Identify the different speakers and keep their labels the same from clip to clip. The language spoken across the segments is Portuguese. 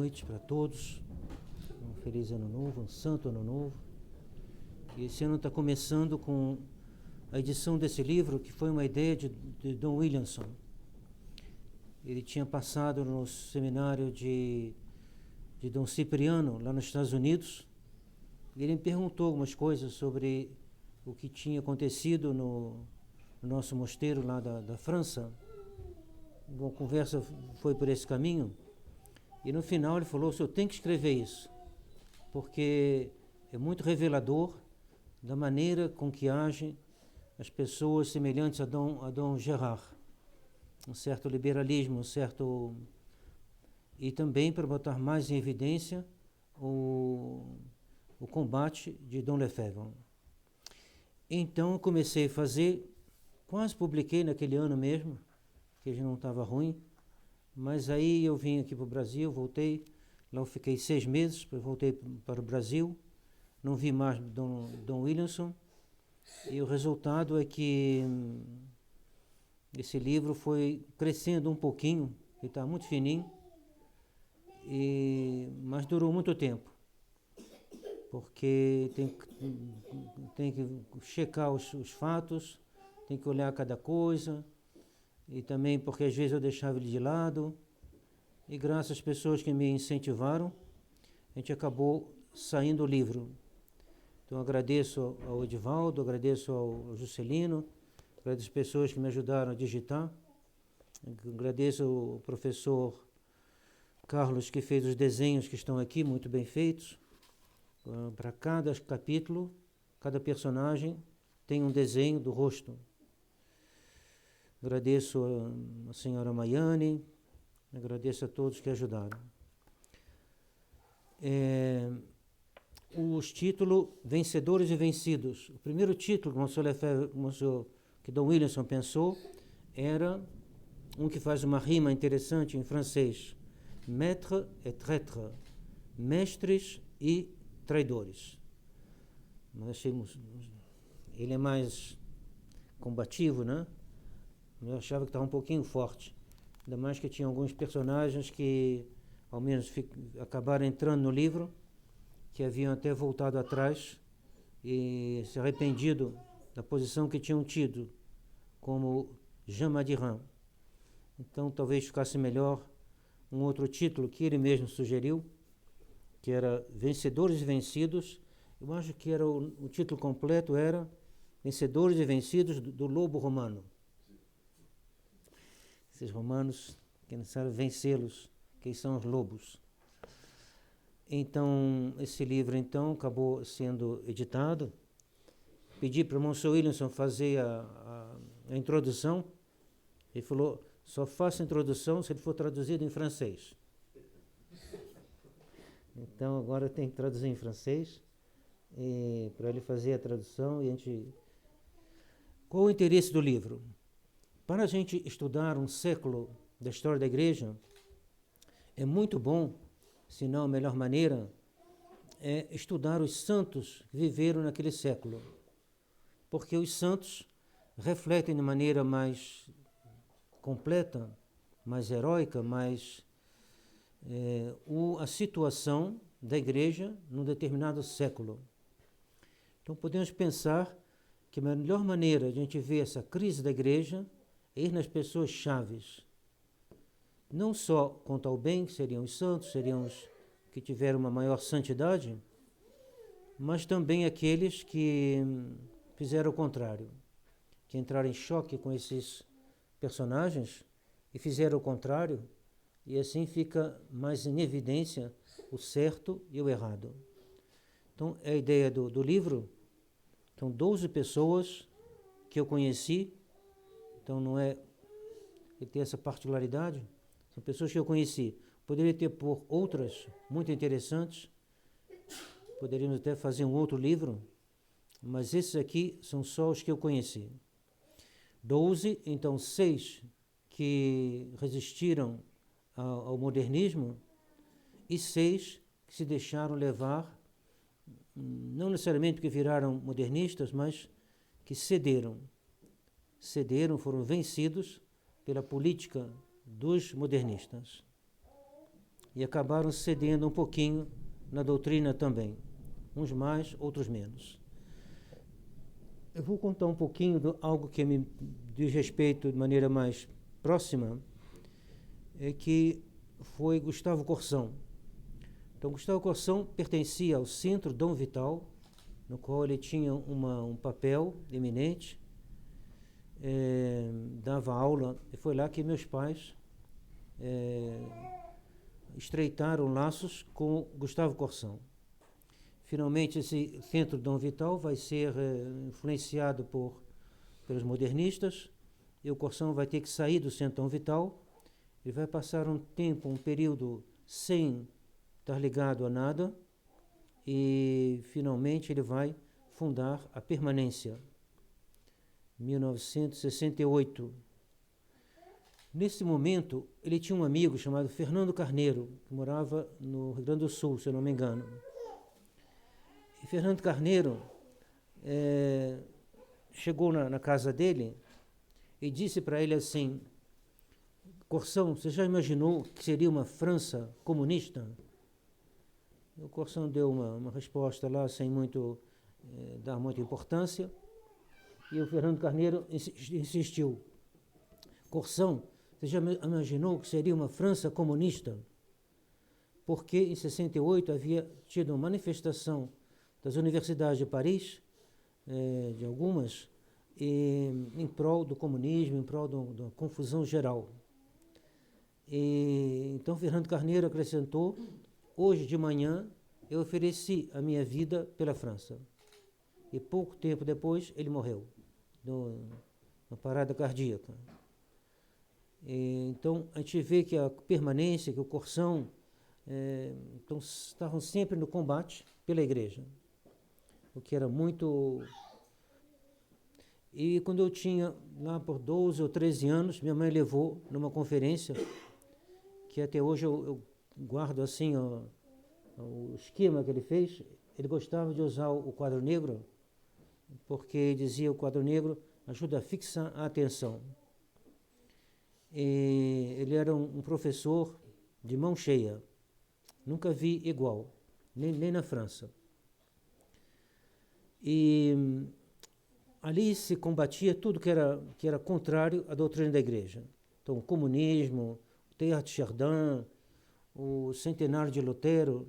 Speaker 1: noite para todos. Um feliz ano novo, um santo ano novo. E esse ano está começando com a edição desse livro, que foi uma ideia de Don Williamson. Ele tinha passado no seminário de Dom Cipriano, lá nos Estados Unidos, e ele me perguntou algumas coisas sobre o que tinha acontecido no nosso mosteiro lá da França. A conversa foi por esse caminho, e no final ele falou: o senhor tem que escrever isso, porque é muito revelador da maneira com que agem as pessoas semelhantes a Dom Gerard, um certo liberalismo, e também para botar mais em evidência o combate de Dom Lefebvre. Então eu comecei a fazer, quase publiquei naquele ano mesmo, que já não estava ruim, mas aí eu vim aqui para o Brasil, voltei, lá eu fiquei 6 meses, depois voltei para o Brasil, não vi mais Dom Williamson, e o resultado é que esse livro foi crescendo um pouquinho, ele está muito fininho, mas durou muito tempo, porque tem que checar os fatos, tem que olhar cada coisa, e também porque às vezes eu deixava ele de lado, e graças às pessoas que me incentivaram, a gente acabou saindo o livro. Então agradeço ao Edivaldo, agradeço ao Juscelino, agradeço as pessoas que me ajudaram a digitar, agradeço ao professor Carlos, que fez os desenhos que estão aqui, muito bem feitos. Para cada capítulo, cada personagem tem um desenho do rosto. Agradeço a senhora Maiane, agradeço a todos que ajudaram. Os títulos Vencedores e Vencidos. O primeiro título que Dom Williamson pensou era um que faz uma rima interessante em francês: Maître et traître, mestres e traidores. Mas achei, ele é mais combativo, né? Eu achava que estava um pouquinho forte, ainda mais que tinha alguns personagens que ao menos acabaram entrando no livro, que haviam até voltado atrás e se arrependido da posição que tinham tido, como Jean Madiran. Então talvez ficasse melhor um outro título que ele mesmo sugeriu, que era Vencedores e Vencidos. Eu acho que era o título completo era Vencedores e Vencidos do Lobo Romano. Esses romanos que necessário vencê-los, que são os lobos. Então, esse livro então acabou sendo editado. Pedi para o Monsieur Williamson fazer a introdução. Ele falou: só faça a introdução se ele for traduzido em francês. Então, agora eu tenho que traduzir em francês, para ele fazer a tradução. Qual o interesse do livro? Para a gente estudar um século da história da Igreja, é muito bom, se não a melhor maneira, é estudar os santos que viveram naquele século. Porque os santos refletem de maneira mais completa, mais heróica, a situação da Igreja num determinado século. Então podemos pensar que a melhor maneira de a gente ver essa crise da Igreja é ir nas pessoas chaves. Não só quanto ao bem, que seriam os santos, seriam os que tiveram uma maior santidade, mas também aqueles que fizeram o contrário, que entraram em choque com esses personagens e fizeram o contrário, e assim fica mais em evidência o certo e o errado. Então, a ideia do livro, são 12 pessoas que eu conheci. Então não é, ele tem essa particularidade, são pessoas que eu conheci. Poderia ter por outras muito interessantes, poderíamos até fazer um outro livro, mas esses aqui são só os que eu conheci. 12, então 6 que resistiram ao modernismo e 6 que se deixaram levar, não necessariamente porque viraram modernistas, mas que cederam, foram vencidos pela política dos modernistas. e acabaram cedendo um pouquinho na doutrina também, uns mais, outros menos. Eu vou contar um pouquinho de algo que me diz respeito de maneira mais próxima, que foi Gustavo Corsão. Então, Gustavo Corsão pertencia ao Centro Dom Vital, no qual ele tinha um papel eminente, dava aula, e foi lá que meus pais estreitaram laços com Gustavo Corsão. Finalmente, esse Centro Dom Vital vai ser influenciado pelos modernistas, e o Corsão vai ter que sair do Centro Dom Vital, ele vai passar um tempo, um período sem estar ligado a nada, e finalmente ele vai fundar a Permanência, 1968. Nesse momento, ele tinha um amigo chamado Fernando Carneiro, que morava no Rio Grande do Sul, se eu não me engano. E Fernando Carneiro chegou na casa dele e disse para ele assim: Corsão, você já imaginou que seria uma França comunista? O Corsão deu uma resposta lá sem dar muita importância, e o Fernando Carneiro insistiu: Corsão, você já imaginou que seria uma França comunista? Porque em 68 havia tido uma manifestação das universidades de Paris, de algumas, em prol do comunismo, em prol da confusão geral. Então Fernando Carneiro acrescentou: hoje de manhã eu ofereci a minha vida pela França. E pouco tempo depois ele morreu, uma parada cardíaca. Então a gente vê que a Permanência, que o Corsão, então, estavam sempre no combate pela igreja, o que era muito... E quando eu tinha lá por 12 ou 13 anos, minha mãe levou numa conferência, que até hoje eu guardo assim o esquema que ele fez. Ele gostava de usar o quadro negro, porque dizia: o quadro negro ajuda a fixar a atenção. E ele era um professor de mão cheia, nunca vi igual, nem na França. E ali se combatia tudo que era contrário à doutrina da igreja. Então, o comunismo, o Teilhard de Chardin, o centenário de Lutero.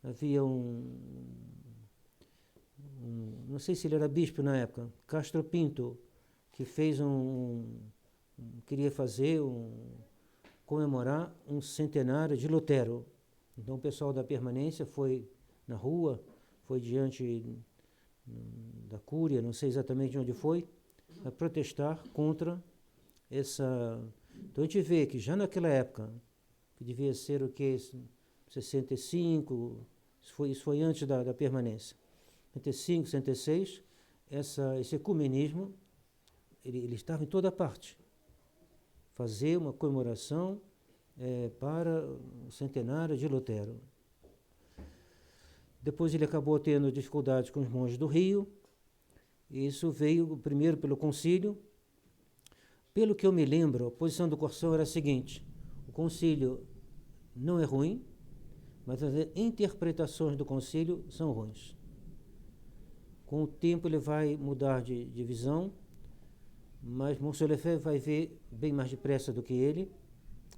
Speaker 1: Havia não sei se ele era bispo na época, Castro Pinto, que fez queria comemorar um centenário de Lutero. Então o pessoal da Permanência foi na rua, foi diante da Cúria, não sei exatamente onde foi, a protestar contra essa... Então a gente vê que já naquela época, que devia ser o quê? 65, isso foi antes da Permanência. 65, 66, esse ecumenismo, ele estava em toda parte. Fazer uma comemoração para o centenário de Lutero. Depois ele acabou tendo dificuldades com os monges do Rio. Isso veio primeiro pelo concílio. Pelo que eu me lembro, a posição do Corsão era a seguinte: o concílio não é ruim, mas as interpretações do concílio são ruins. Com o tempo ele vai mudar de visão, mas Monsieur Lefebvre vai ver bem mais depressa do que ele,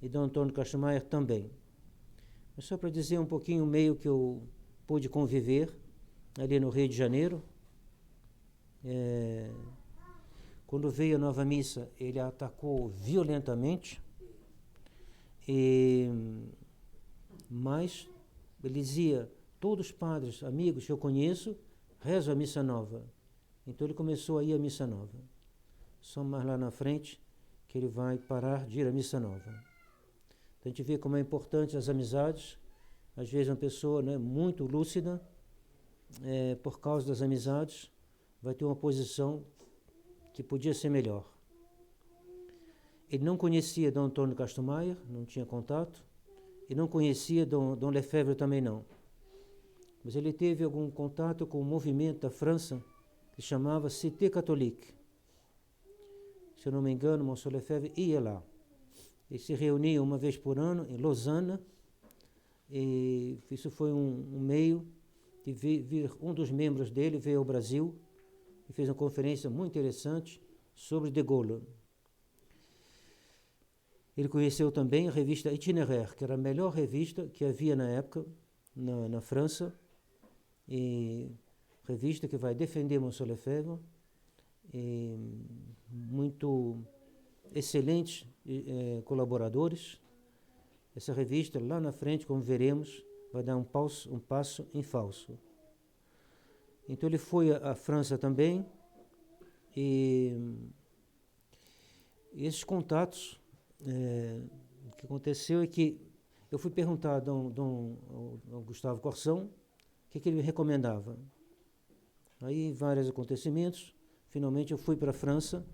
Speaker 1: e Dom Antônio Castro Maier também. Mas só para dizer um pouquinho o meio que eu pude conviver ali no Rio de Janeiro. Quando veio a nova missa, ele a atacou violentamente, mas ele dizia: todos os padres, amigos que eu conheço, rezam a missa nova. Então ele começou a ir à missa nova. Só mais lá na frente que ele vai parar de ir à missa nova. Então a gente vê como é importante as amizades. Às vezes uma pessoa, né, muito lúcida, por causa das amizades, vai ter uma posição que podia ser melhor. Ele não conhecia Dom Antônio Castro Maier, não tinha contato, e não conhecia Dom Lefebvre também não. Mas ele teve algum contato com o movimento da França que chamava Cité Catholique. Se eu não me engano, Monsieur Lefebvre ia lá. Eles se reuniam uma vez por ano em Lausanne, E isso foi um meio de vir um dos membros dele veio ao Brasil e fez uma conferência muito interessante sobre De Gaulle. Ele conheceu também a revista Itinéraire, que era a melhor revista que havia na época na França, e revista que vai defender Monsieur Lefebvre, e muito excelentes colaboradores. Essa revista, lá na frente, como veremos, vai dar um passo em falso. Então ele foi à França também, e esses contatos, o que aconteceu é que eu fui perguntar ao Gustavo Corsão o que ele me recomendava. Aí vários acontecimentos, finalmente eu fui para a França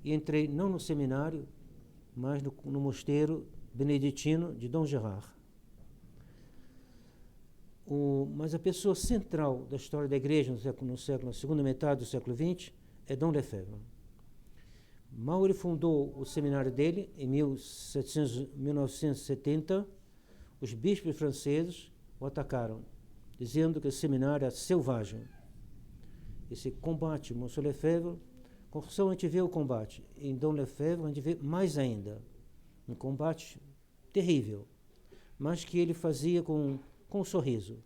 Speaker 1: e entrei não no seminário, mas no mosteiro beneditino de Dom Gerard. Mas a pessoa central da história da igreja na segunda metade do século XX é Dom Lefebvre. Mal ele fundou o seminário dele, em 1970, os bispos franceses o atacaram, dizendo que o seminário é selvagem. Esse combate, Monsieur Lefebvre, com Corsão a gente vê o combate, em Dom Lefebvre a gente vê mais ainda, um combate terrível, mas que ele fazia com um sorriso.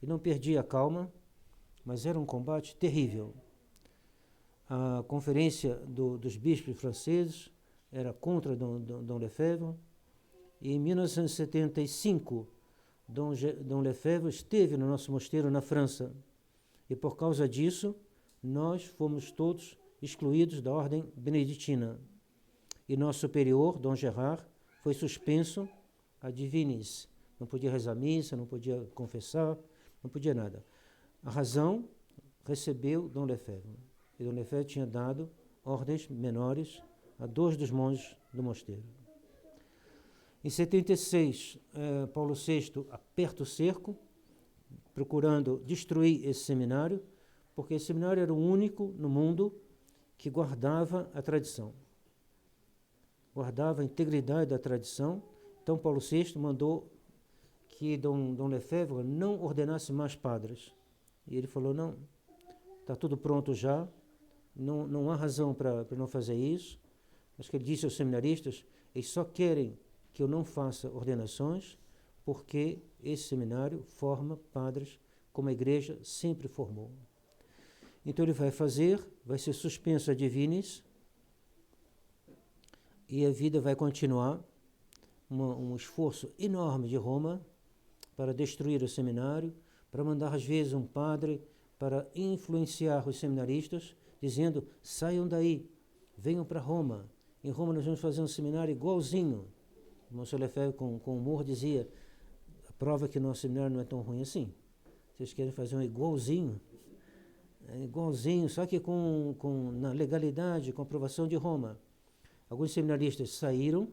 Speaker 1: Ele não perdia a calma, mas era um combate terrível. A conferência dos bispos franceses era contra Dom Lefebvre, e em 1975, Dom Lefebvre esteve no nosso mosteiro na França, e por causa disso, nós fomos todos excluídos da ordem beneditina. E nosso superior, Dom Gerard, foi suspenso a divinis. Não podia rezar missa, não podia confessar, não podia nada. A razão recebeu Dom Lefebvre. E Dom Lefebvre tinha dado ordens menores a 2 dos monges do mosteiro. Em 76, Paulo VI aperta o cerco, procurando destruir esse seminário, porque esse seminário era o único no mundo que guardava a tradição, guardava a integridade da tradição. Então Paulo VI mandou que Dom Lefebvre não ordenasse mais padres. E ele falou, não, está tudo pronto já, não há razão para não fazer isso. Mas que ele disse aos seminaristas, eles só querem que eu não faça ordenações, porque esse seminário forma padres como a igreja sempre formou. Então ele vai ser suspenso a divinis, e a vida vai continuar, um esforço enorme de Roma para destruir o seminário, para mandar às vezes um padre para influenciar os seminaristas, dizendo, saiam daí, venham para Roma. Em Roma nós vamos fazer um seminário igualzinho. O Monsieur Lefebvre, com humor, dizia, a prova que nosso seminário não é tão ruim assim. Vocês querem fazer um igualzinho? Igualzinho, só que na legalidade, com a aprovação de Roma. Alguns seminaristas saíram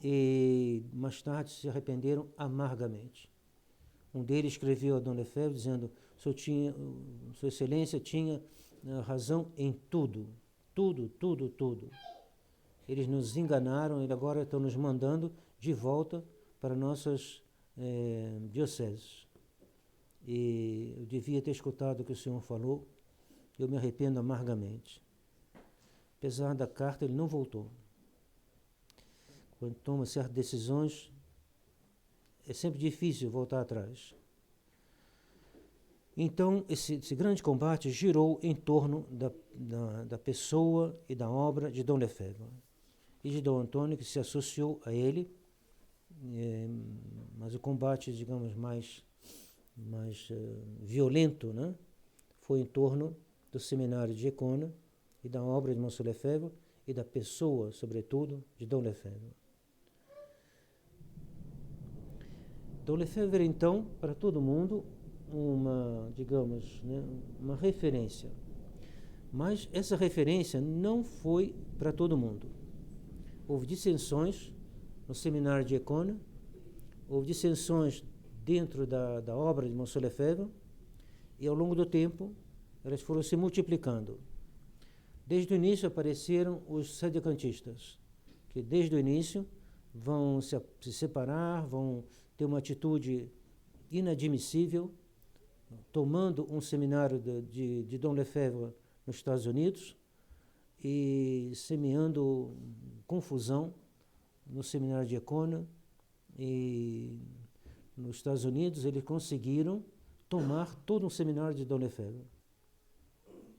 Speaker 1: e mais tarde se arrependeram amargamente. Um deles escreveu a Dom Lefebvre dizendo, Sua Excelência tinha razão em tudo, tudo, tudo, tudo. Eles nos enganaram e agora estão nos mandando de volta para nossas dioceses. E eu devia ter escutado o que o senhor falou, eu me arrependo amargamente. Apesar da carta, ele não voltou. Quando toma certas decisões, é sempre difícil voltar atrás. Então, esse grande combate girou em torno da pessoa e da obra de Dom Lefebvre. E de Dom Antônio, que se associou a ele, mas o combate, digamos, mais violento, né, foi em torno do seminário de Econa e da obra de Monsieur Lefebvre e da pessoa, sobretudo, de Dom Lefebvre. Dom Lefebvre, então, para todo mundo, uma referência. Mas essa referência não foi para todo mundo. Houve dissensões no seminário de Econa, houve dissensões dentro da obra de Monsieur Lefebvre, e ao longo do tempo elas foram se multiplicando. Desde o início apareceram os sedecantistas, que desde o início vão se separar, vão tem uma atitude inadmissível, tomando um seminário de Dom Lefebvre nos Estados Unidos e semeando confusão no seminário de Econa. E nos Estados Unidos eles conseguiram tomar todo um seminário de Dom Lefebvre.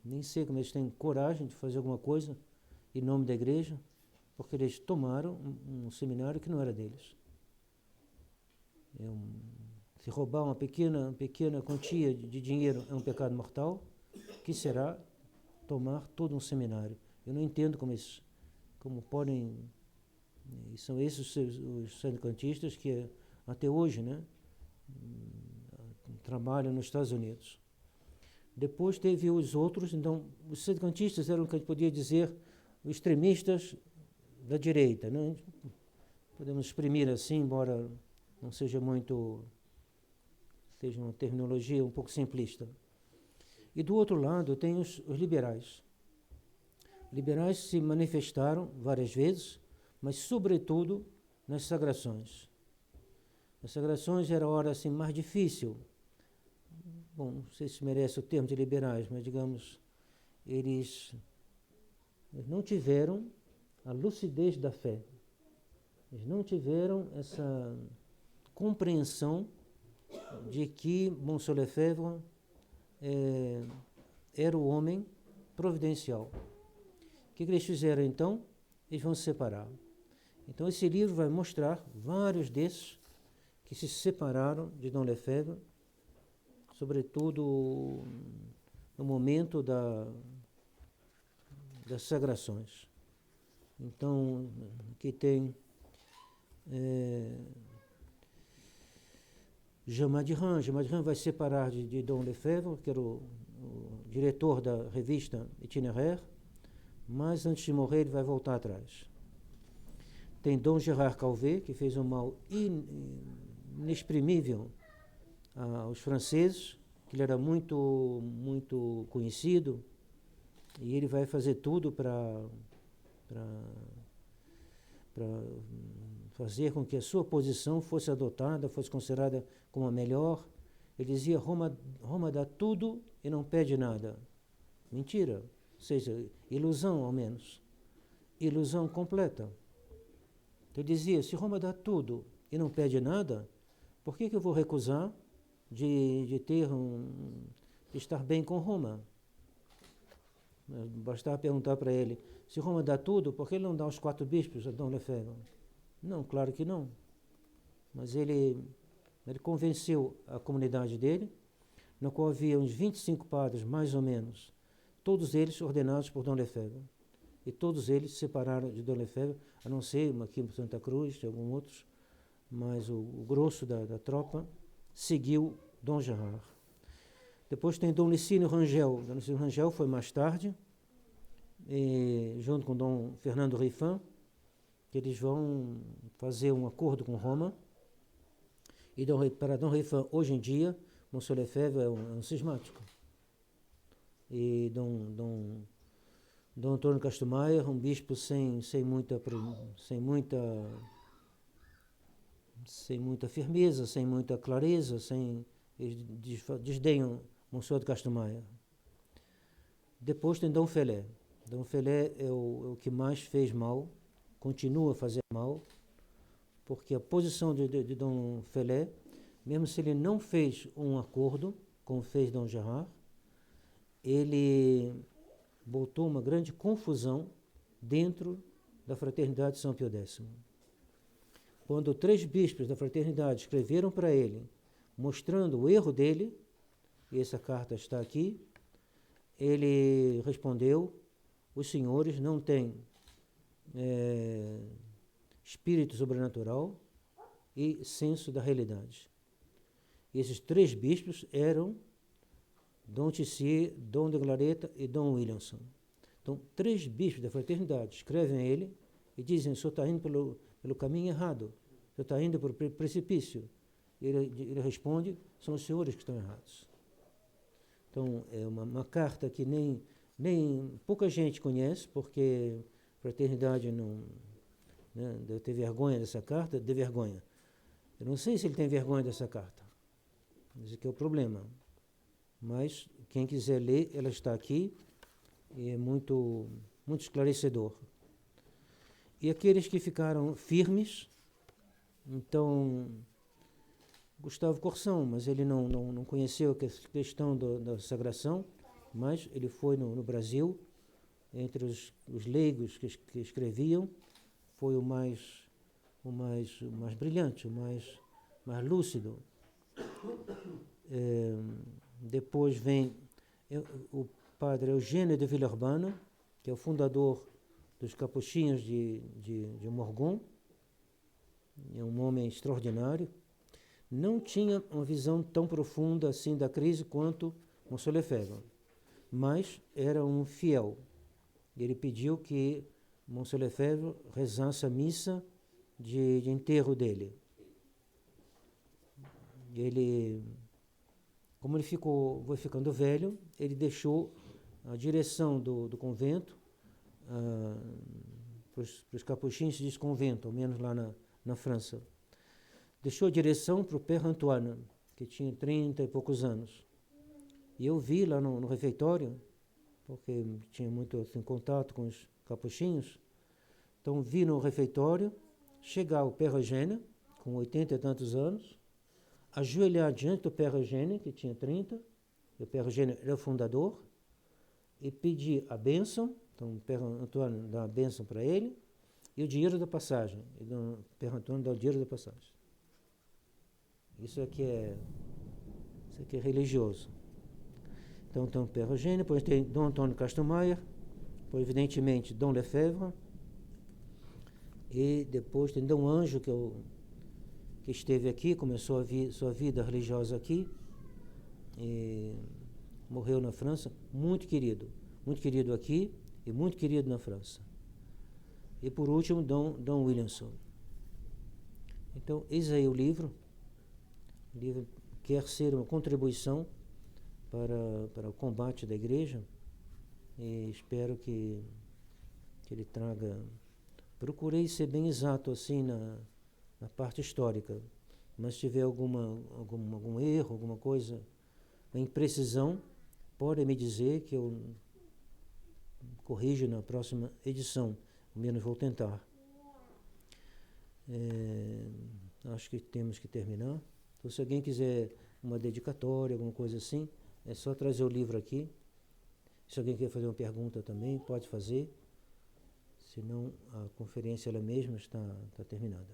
Speaker 1: Nem sei como eles têm coragem de fazer alguma coisa em nome da igreja, porque eles tomaram um seminário que não era deles. Se roubar uma pequena quantia de dinheiro é um pecado mortal, que será tomar todo um seminário? Eu não entendo como podem. E são esses os sedencantistas que até hoje, né, trabalham nos Estados Unidos. Depois teve os outros, então os sedencantistas eram o que a gente podia dizer os extremistas da direita, né? Podemos exprimir assim, embora não seja uma terminologia um pouco simplista. E do outro lado tem os liberais. Liberais se manifestaram várias vezes, mas sobretudo nas sagrações. As sagrações era a hora assim, mais difícil. Bom, não sei se merece o termo de liberais, mas digamos, eles não tiveram a lucidez da fé. Eles não tiveram essa compreensão de que Monsieur Lefebvre era o homem providencial. O que eles fizeram então? Eles vão se separar. Então esse livro vai mostrar vários desses que se separaram de Dom Lefebvre, sobretudo no momento das sagrações. Então, aqui tem Jean Madiran. Jean Madiran vai separar de Dom Lefebvre, que era o diretor da revista Itinéraire, mas antes de morrer ele vai voltar atrás. Tem Dom Gérard Calvet, que fez um mal inexprimível aos franceses, que ele era muito, muito conhecido, e ele vai fazer tudo para fazer com que a sua posição fosse adotada, fosse considerada como a melhor. Ele dizia: Roma dá tudo e não pede nada. Mentira, ou seja, ilusão ao menos, ilusão completa. Então ele dizia: se Roma dá tudo e não pede nada, por que eu vou recusar de estar bem com Roma? Bastava perguntar para ele: se Roma dá tudo, por que ele não dá os 4 bispos a Dom Lefebvre? Não, claro que não. Mas ele convenceu a comunidade dele, na qual havia uns 25 padres, mais ou menos, todos eles ordenados por Dom Lefebvre. E todos eles se separaram de Dom Lefebvre, a não ser aqui em Santa Cruz, de alguns outros, mas o grosso da tropa seguiu Dom Gerard. Depois tem Dom Licínio Rangel. Dom Licínio Rangel foi mais tarde, junto com Dom Fernando Rifan, que eles vão fazer um acordo com Roma. E para Dom Rifan, hoje em dia, Monsieur Lefebvre é um cismático. E Dom Antônio Castumayer, um bispo sem muita firmeza, sem muita clareza, desdenham Monsenhor de Castumayer. Depois tem Dom Felé. Dom Felé é o que mais fez mal, continua a fazer mal, porque a posição de Dom Felé, mesmo se ele não fez um acordo, como fez Dom Gerard, ele botou uma grande confusão dentro da Fraternidade de São Pio X. Quando 3 bispos da Fraternidade escreveram para ele, mostrando o erro dele, e essa carta está aqui, ele respondeu: os senhores não têm espírito sobrenatural e senso da realidade. E esses 3 bispos eram Dom Tissier, Dom de Clareta e Dom Williamson. Então, 3 bispos da Fraternidade escrevem a ele e dizem: o senhor está indo pelo caminho errado, o senhor está indo para o precipício. Ele responde: são os senhores que estão errados. Então, é uma carta que nem pouca gente conhece, porque a Fraternidade não deve ter vergonha dessa carta, de vergonha. Eu não sei se ele tem vergonha dessa carta. Esse que é o problema. Mas quem quiser ler, ela está aqui e é muito, muito esclarecedor. E aqueles que ficaram firmes, então, Gustavo Corsão, mas ele não conheceu a questão da sagração, mas ele foi no Brasil, entre os leigos que escreviam, foi o mais brilhante, o mais lúcido. Depois vem o padre Eugênio de Villeurbanne, que é o fundador dos Capuchinhos de Morgon. É um homem extraordinário. Não tinha uma visão tão profunda assim da crise quanto Monsieur Lefebvre, mas era um fiel. Ele pediu que Monsieur Lefebvre rezasse a missa de enterro dele. Ele, como ele foi ficando velho, ele deixou a direção do convento para os capuchinhos desse convento, ao menos lá na França. Deixou a direção para o Père Antoine, que tinha 30 e poucos anos. E eu vi lá no refeitório, porque tinha muito assim, contato com os capuchinhos, então vi no refeitório chegar o Père Eugênio, com 80 e tantos anos, ajoelhar diante do Père Eugênio, que tinha 30, e o Père Eugênio era o fundador, e pedir a bênção, então o Père Antoine dá a bênção para ele, e o dinheiro da passagem. O Père Antoine dá o dinheiro da passagem. Isso aqui é religioso. Então tem o Père Eugênio, depois tem Dom Antônio Castro Maia, depois evidentemente Dom Lefebvre, e depois tem Dom Anjo, que esteve aqui, começou sua vida religiosa aqui, e morreu na França, muito querido aqui e muito querido na França. E por último, Dom Williamson. Então, eis aí o livro. O livro quer ser uma contribuição para o combate da igreja, e espero que ele traga. Procurei ser bem exato assim na parte histórica, mas se tiver algum erro, alguma coisa, uma imprecisão, pode me dizer que eu corrijo na próxima edição, ao menos vou tentar. Acho que temos que terminar. Então, se alguém quiser uma dedicatória, alguma coisa assim, é só trazer o livro aqui. Se alguém quer fazer uma pergunta também, pode fazer. Senão, a conferência ela mesma está terminada.